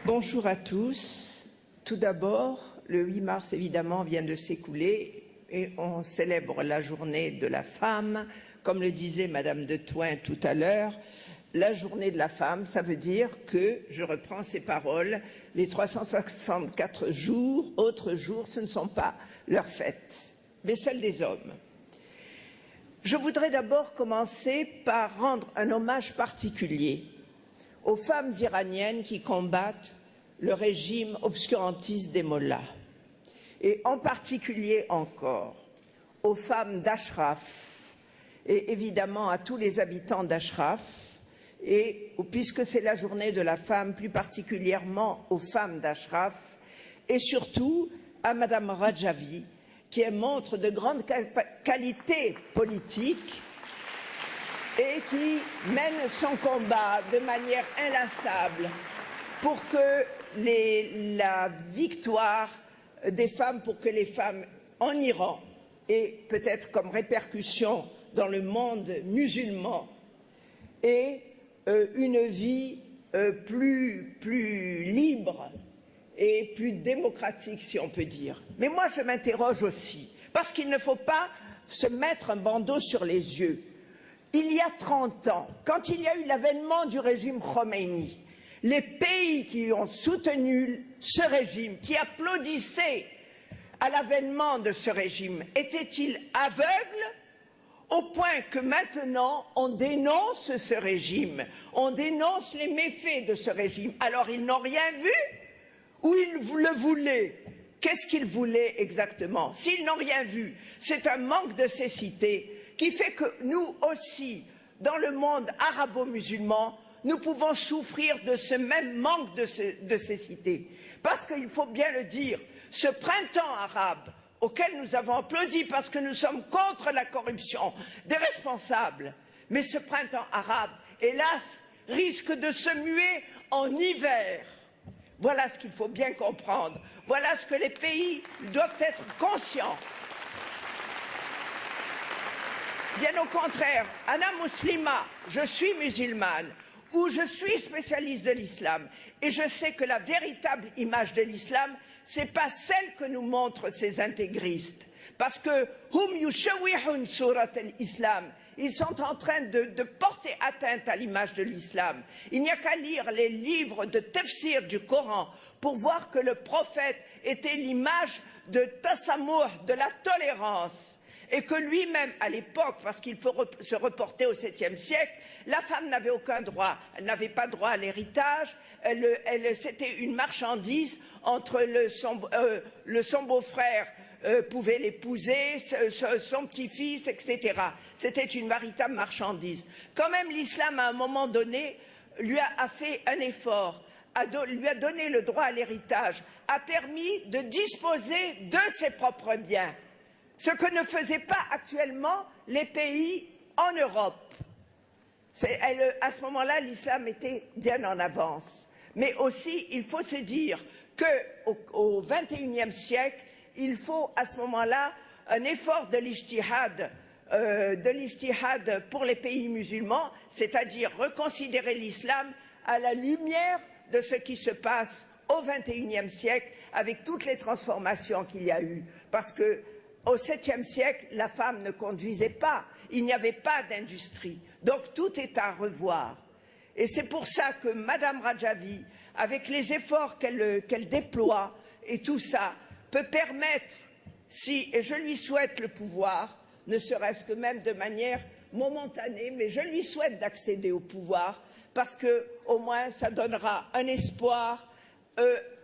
Bonjour à tous. Tout d'abord, le 8 mars, évidemment, vient de s'écouler et on célèbre la journée de la femme. Comme le disait Madame de Thouin tout à l'heure, la journée de la femme, ça veut dire que, je reprends ses paroles, les 364 jours, autres jours, ce ne sont pas leurs fêtes, mais celles des hommes. Je voudrais d'abord commencer par rendre un hommage particulier aux femmes iraniennes qui combattent le régime obscurantiste des mollahs, et en particulier encore aux femmes d'Ashraf, et évidemment à tous les habitants d'Ashraf, et puisque c'est la journée de la femme, plus particulièrement aux femmes d'Ashraf, et surtout à Madame Rajavi, qui montre de grandes qualités politiques et qui mène son combat de manière inlassable pour que la victoire des femmes, pour que les femmes en Iran et peut-être comme répercussion dans le monde musulman aient une vie plus libre et plus démocratique, si on peut dire. Mais moi, je m'interroge aussi, parce qu'il ne faut pas se mettre un bandeau sur les yeux. Il y a 30 ans, quand il y a eu l'avènement du régime Khomeini, les pays qui ont soutenu ce régime, qui applaudissaient à l'avènement de ce régime, étaient-ils aveugles au point que maintenant on dénonce ce régime, on dénonce les méfaits de ce régime? Alors ils n'ont rien vu ou ils le voulaient? Qu'est-ce qu'ils voulaient exactement? S'ils n'ont rien vu, c'est un manque de cécité qui fait que nous aussi, dans le monde arabo-musulman, nous pouvons souffrir de ce même manque de cécité. Parce qu'il faut bien le dire, ce printemps arabe auquel nous avons applaudi parce que nous sommes contre la corruption des responsables, mais ce printemps arabe, hélas, risque de se muer en hiver. Voilà ce qu'il faut bien comprendre. Voilà ce que les pays doivent être conscients. Bien au contraire, Anna Muslima, je suis musulmane, ou je suis spécialiste de l'islam, et je sais que la véritable image de l'islam, ce n'est pas celle que nous montrent ces intégristes. Parce que hum yushawihun surat al-islam, ils sont en train de porter atteinte à l'image de l'islam. Il n'y a qu'à lire les livres de tafsir du Coran pour voir que le prophète était l'image de tassamour, de la tolérance. Et que lui-même, à l'époque, parce qu'il faut se reporter au 7e siècle, la femme n'avait aucun droit. Elle n'avait pas droit à l'héritage, c'était une marchandise entre son beau-frère pouvait l'épouser, son petit-fils, etc. C'était une véritable marchandise. Quand même, l'islam, à un moment donné, lui a fait un effort, lui a donné le droit à l'héritage, a permis de disposer de ses propres biens. Ce que ne faisaient pas actuellement les pays en Europe. À ce moment-là, l'islam était bien en avance. Mais aussi, il faut se dire qu'au XXIe siècle, il faut à ce moment-là un effort de l'ijtihad pour les pays musulmans, c'est-à-dire reconsidérer l'islam à la lumière de ce qui se passe au XXIe siècle avec toutes les transformations qu'il y a eu. Parce que au 7e siècle, la femme ne conduisait pas, il n'y avait pas d'industrie. Donc tout est à revoir. Et c'est pour ça que Madame Rajavi, avec les efforts qu'elle déploie et tout ça, peut permettre, et je lui souhaite le pouvoir, ne serait-ce que même de manière momentanée, mais je lui souhaite d'accéder au pouvoir, parce que au moins ça donnera un espoir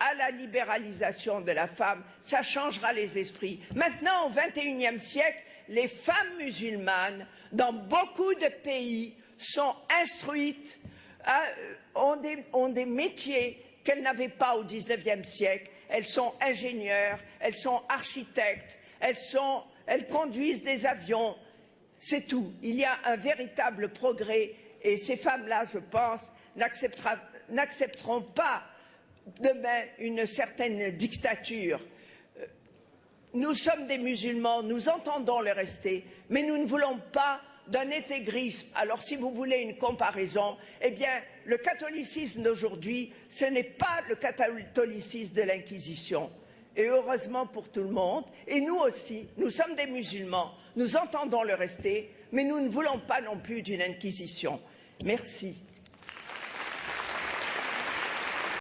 à la libéralisation de la femme, ça changera les esprits. Maintenant, au XXIe siècle, les femmes musulmanes, dans beaucoup de pays, sont instruites, ont des métiers qu'elles n'avaient pas au XIXe siècle. Elles sont ingénieures, elles sont architectes, elles conduisent des avions. C'est tout. Il y a un véritable progrès et ces femmes-là, je pense, n'accepteront pas demain une certaine dictature. Nous sommes des musulmans, nous entendons le rester, mais nous ne voulons pas d'un intégrisme. Alors si vous voulez une comparaison, eh bien le catholicisme d'aujourd'hui, ce n'est pas le catholicisme de l'Inquisition. Et heureusement pour tout le monde, et nous aussi, nous sommes des musulmans, nous entendons le rester, mais nous ne voulons pas non plus d'une Inquisition. Merci.